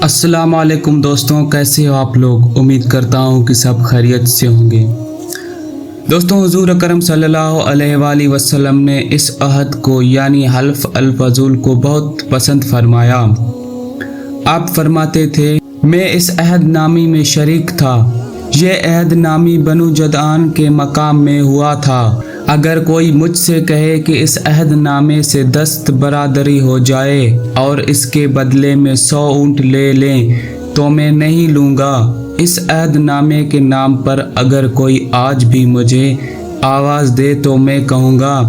السلام علیکم دوستوں، کیسے ہو آپ لوگ؟ امید کرتا ہوں کہ سب خیریت سے ہوں گے۔ دوستوں، حضور اکرم صلی اللہ علیہ وآلہ وسلم نے اس عہد کو یعنی حلف الفضول کو بہت پسند فرمایا۔ آپ فرماتے تھے، میں اس عہد نامی میں شریک تھا۔ یہ عہد نامی بنو جدعان کے مقام میں ہوا تھا۔ اگر کوئی مجھ سے کہے کہ اس عہد نامے سے دست برادری ہو جائے اور اس کے بدلے میں 100 اونٹ لے لیں تو میں نہیں لوں گا۔ اس عہد نامے کے نام پر اگر کوئی آج بھی مجھے آواز دے تو میں کہوں گا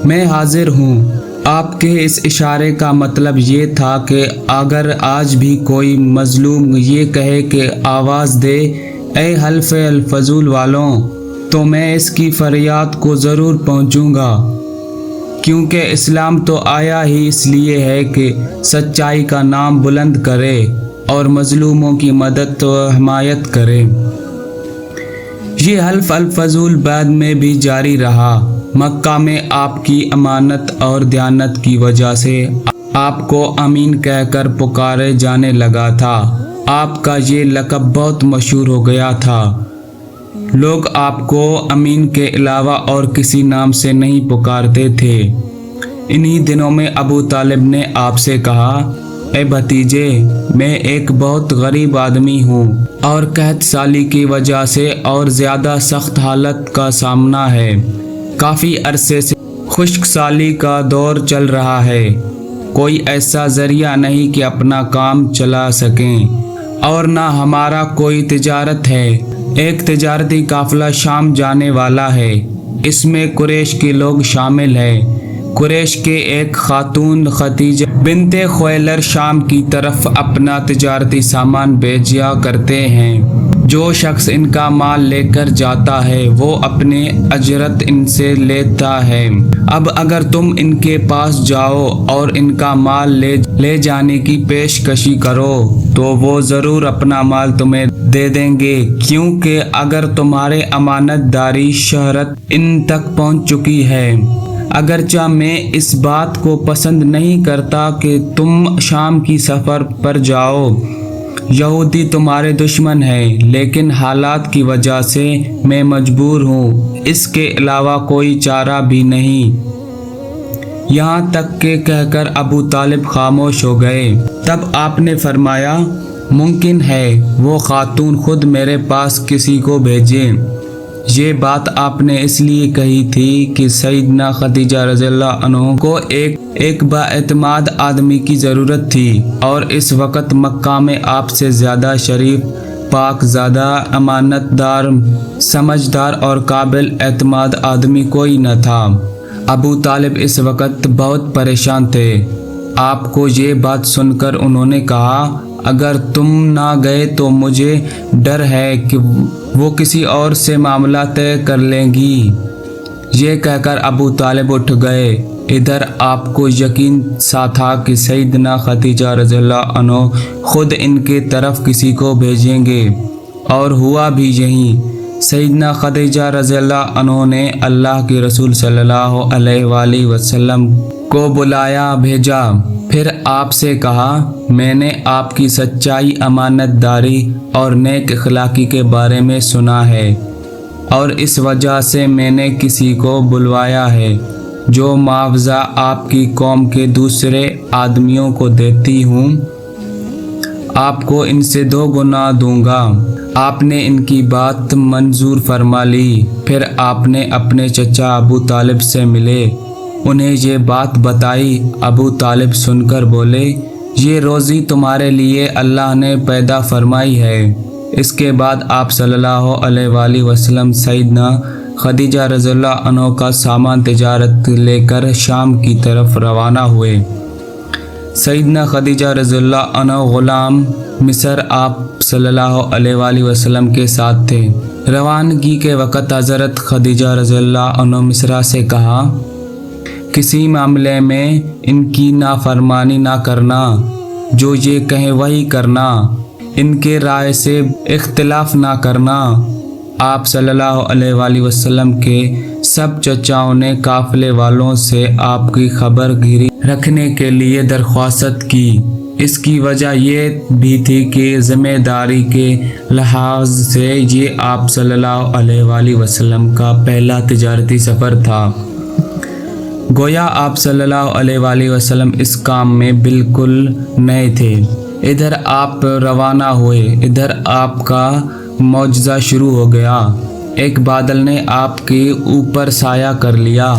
میں حاضر ہوں۔ آپ کے اس اشارے کا مطلب یہ تھا کہ اگر آج بھی کوئی مظلوم یہ کہے کہ آواز دے اے حلف الفضول والوں، تو میں اس کی فریاد کو ضرور پہنچوں گا، کیونکہ اسلام تو آیا ہی اس لیے ہے کہ سچائی کا نام بلند کرے اور مظلوموں کی مدد و حمایت کرے۔ یہ حلف الفضول بعد میں بھی جاری رہا۔ مکہ میں آپ کی امانت اور دیانت کی وجہ سے آپ کو امین کہہ کر پکارے جانے لگا تھا۔ آپ کا یہ لقب بہت مشہور ہو گیا تھا۔ لوگ آپ کو امین کے علاوہ اور کسی نام سے نہیں پکارتے تھے۔ انہی دنوں میں ابو طالب نے آپ سے کہا، اے بھتیجے، میں ایک بہت غریب آدمی ہوں اور قحط سالی کی وجہ سے اور زیادہ سخت حالت کا سامنا ہے۔ کافی عرصے سے خشک سالی کا دور چل رہا ہے۔ کوئی ایسا ذریعہ نہیں کہ اپنا کام چلا سکیں، اور نہ ہمارا کوئی تجارت ہے۔ ایک تجارتی قافلہ شام جانے والا ہے، اس میں قریش کے لوگ شامل ہیں۔ قریش کے ایک خاتون ختیجہ بنت خویلد شام کی طرف اپنا تجارتی سامان بھیجا کرتے ہیں۔ جو شخص ان کا مال لے کر جاتا ہے وہ اپنے اجرت ان سے لیتا ہے۔ اب اگر تم ان کے پاس جاؤ اور ان کا مال لے جانے کی پیشکشی کرو تو وہ ضرور اپنا مال تمہیں دے دیں گے، کیونکہ اگر تمہارے امانت داری شہرت ان تک پہنچ چکی ہے۔ اگرچہ میں اس بات کو پسند نہیں کرتا کہ تم شام کی سفر پر جاؤ، یہودی تمہارے دشمن ہیں، لیکن حالات کی وجہ سے میں مجبور ہوں، اس کے علاوہ کوئی چارہ بھی نہیں۔ یہاں تک کہ کہہ کر ابو طالب خاموش ہو گئے۔ تب آپ نے فرمایا، ممکن ہے وہ خاتون خود میرے پاس کسی کو بھیجے۔ یہ بات آپ نے اس لیے کہی تھی کہ سیدنا خدیجہ رضی اللہ عنہ کو ایک بااعتماد آدمی کی ضرورت تھی، اور اس وقت مکہ میں آپ سے زیادہ شریف، پاک زادہ، امانت دار، سمجھدار اور قابل اعتماد آدمی کوئی نہ تھا۔ ابو طالب اس وقت بہت پریشان تھے۔ آپ کو یہ بات سن کر انہوں نے کہا، اگر تم نہ گئے تو مجھے ڈر ہے کہ وہ کسی اور سے معاملہ طے کر لیں گی۔ یہ کہہ کر ابو طالب اٹھ گئے۔ ادھر آپ کو یقین سا تھا کہ سیدنا خدیجہ رضی اللہ عنہ خود ان کے طرف کسی کو بھیجیں گے، اور ہوا بھی یہی۔ سیدنا خدیجہ رضی اللہ عنہ نے اللہ کے رسول صلی اللہ علیہ وآلہ وسلم کو بلایا بھیجا، پھر آپ سے کہا، میں نے آپ کی سچائی، امانت داری اور نیک اخلاقی کے بارے میں سنا ہے، اور اس وجہ سے میں نے کسی کو بلوایا ہے جو معاوضہ آپ کی قوم کے دوسرے آدمیوں کو دیتی ہوں، آپ کو ان سے 2 گنا دوں گا۔ آپ نے ان کی بات منظور فرما لی۔ پھر آپ نے اپنے چچا ابو طالب سے ملے، انہیں یہ بات بتائی۔ ابو طالب سن کر بولے، یہ روزی تمہارے لیے اللہ نے پیدا فرمائی ہے۔ اس کے بعد آپ صلی اللہ علیہ وآلہ وسلم سیدنا خدیجہ رضی اللہ عنہ کا سامان تجارت لے کر شام کی طرف روانہ ہوئے۔ سیدنا خدیجہ رضی اللہ عنہ غلام مصر آپ صلی اللہ علیہ وآلہ وسلم کے ساتھ تھے۔ روانگی کے وقت حضرت خدیجہ رضی اللہ عنہ مصرا سے کہا، کسی معاملے میں ان کی نافرمانی نہ کرنا، جو یہ کہیں وہی کرنا، ان کے رائے سے اختلاف نہ کرنا۔ آپ صلی اللہ علیہ وآلہ وسلم کے سب چچاؤں نے قافلے والوں سے آپ کی خبر گیری رکھنے کے لیے درخواست کی۔ اس کی وجہ یہ بھی تھی کہ ذمہ داری کے لحاظ سے یہ آپ صلی اللہ علیہ وآلہ وسلم کا پہلا تجارتی سفر تھا۔ گویا آپ صلی اللہ علیہ وآلہ وسلم اس کام میں بالکل نئے تھے۔ ادھر آپ روانہ ہوئے، ادھر آپ کا معجزہ شروع ہو گیا۔ ایک بادل نے آپ کے اوپر سایہ کر لیا۔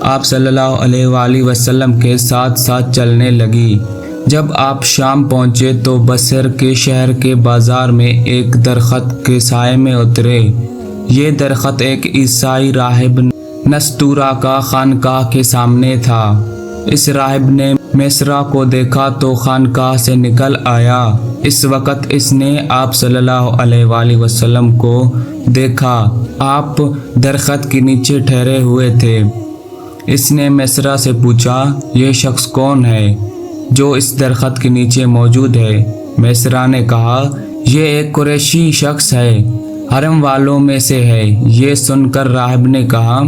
آپ صلی اللہ علیہ وآلہ وسلم کے ساتھ ساتھ چلنے لگی۔ جب آپ شام پہنچے تو بصر کے شہر کے بازار میں ایک درخت کے سائے میں اترے۔ یہ درخت ایک عیسائی راہب نستورا کا خانقاہ کے سامنے تھا۔ اس راہب نے میسرا کو دیکھا تو خانقاہ سے نکل آیا۔ اس وقت اس نے آپ صلی اللہ علیہ وآلہ وسلم کو دیکھا۔ آپ درخت کے نیچے ٹھہرے ہوئے تھے۔ اس نے میسرا سے پوچھا، یہ شخص کون ہے جو اس درخت کے نیچے موجود ہے؟ میسرا نے کہا، یہ ایک قریشی شخص ہے، حرم والوں میں سے ہے۔ یہ سن کر راہب نے کہا،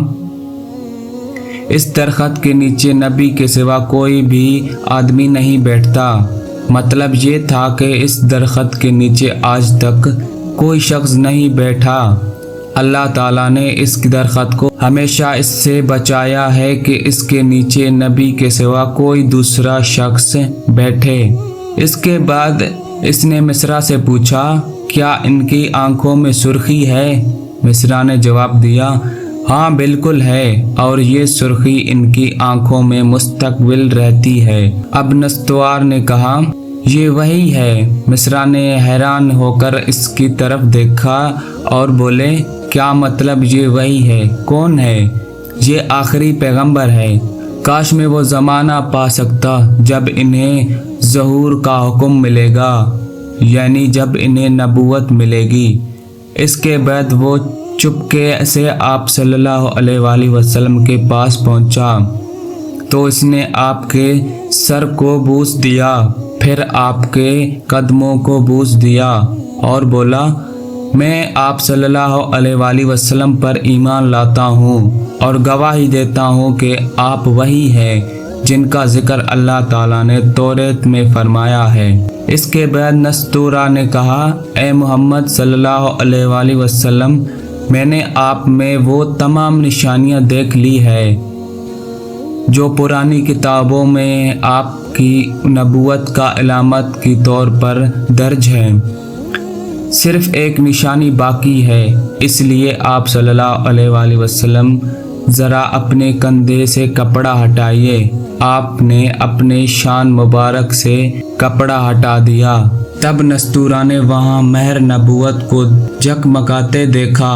اس درخت کے نیچے نبی کے سوا کوئی بھی آدمی نہیں بیٹھتا۔ مطلب یہ تھا کہ اس درخت کے نیچے آج تک کوئی شخص نہیں بیٹھا۔ اللہ تعالیٰ نے اس درخت کو ہمیشہ اس سے بچایا ہے کہ اس کے نیچے نبی کے سوا کوئی دوسرا شخص بیٹھے۔ اس کے بعد اس نے مصرا سے پوچھا، کیا ان کی آنکھوں میں سرخی ہے؟ مصرا نے جواب دیا، ہاں بالکل ہے، اور یہ سرخی ان کی آنکھوں میں مستقبل رہتی ہے۔ اب نستوار نے کہا، یہ وہی ہے۔ مصرا نے حیران ہو کر اس کی طرف دیکھا اور بولے، کیا مطلب یہ وہی ہے؟ کون ہے؟ یہ آخری پیغمبر ہے۔ کاش میں وہ زمانہ پا سکتا جب انہیں ظہور کا حکم ملے گا، یعنی جب انہیں نبوت ملے گی۔ اس کے بعد وہ چپکے سے آپ صلی اللہ علیہ وآلہ وسلم کے پاس پہنچا تو اس نے آپ کے سر کو بوس دیا، پھر آپ کے قدموں کو بوس دیا اور بولا، میں آپ صلی اللہ علیہ وآلہ وسلم پر ایمان لاتا ہوں اور گواہی دیتا ہوں کہ آپ وہی ہیں جن کا ذکر اللہ تعالیٰ نے توریت میں فرمایا ہے۔ اس کے بعد نستورا نے کہا، اے محمد صلی اللہ علیہ وآلہ وسلم، میں نے آپ میں وہ تمام نشانیاں دیکھ لی ہے جو پرانی کتابوں میں آپ کی نبوت کا علامت کے طور پر درج ہے۔ صرف ایک نشانی باقی ہے، اس لیے آپ صلی اللہ علیہ وآلہ وسلم ذرا اپنے کندھے سے کپڑا ہٹائیے۔ آپ نے اپنے شان مبارک سے کپڑا ہٹا دیا۔ تب نستورا نے وہاں مہر نبوت کو جھکمکاتے دیکھا۔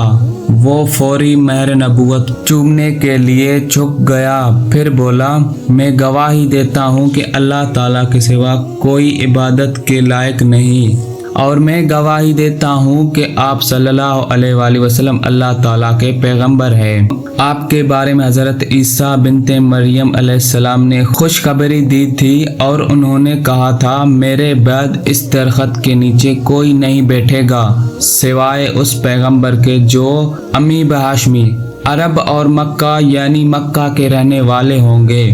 وہ فوری مہر نبوت چومنے کے لیے جھک گیا، پھر بولا، میں گواہی دیتا ہوں کہ اللہ تعالیٰ کے سوا کوئی عبادت کے لائق نہیں، اور میں گواہی دیتا ہوں کہ آپ صلی اللہ علیہ وآلہ وسلم اللہ تعالیٰ کے پیغمبر ہیں۔ آپ کے بارے میں حضرت عیسیٰ بنت مریم علیہ السلام نے خوشخبری دی تھی اور انہوں نے کہا تھا، میرے بعد اس درخت کے نیچے کوئی نہیں بیٹھے گا سوائے اس پیغمبر کے جو امی بہاشمی عرب اور مکہ یعنی مکہ کے رہنے والے ہوں گے،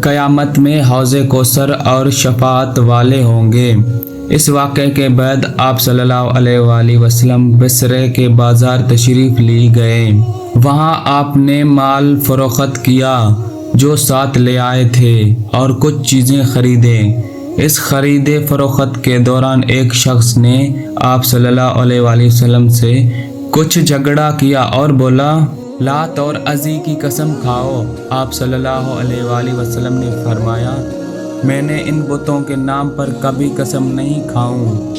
قیامت میں حوض کوثر اور شفاعت والے ہوں گے۔ اس واقعے کے بعد آپ صلی اللہ علیہ وآلہ وسلم بصرے کے بازار تشریف لی گئے۔ وہاں آپ نے مال فروخت کیا جو ساتھ لے آئے تھے اور کچھ چیزیں خریدے۔ اس خرید فروخت کے دوران ایک شخص نے آپ صلی اللہ علیہ وآلہ وسلم سے کچھ جھگڑا کیا اور بولا، لات اور عزی کی قسم کھاؤ۔ آپ صلی اللہ علیہ وآلہ وسلم نے فرمایا، میں نے ان بتوں کے نام پر کبھی قسم نہیں کھاؤں۔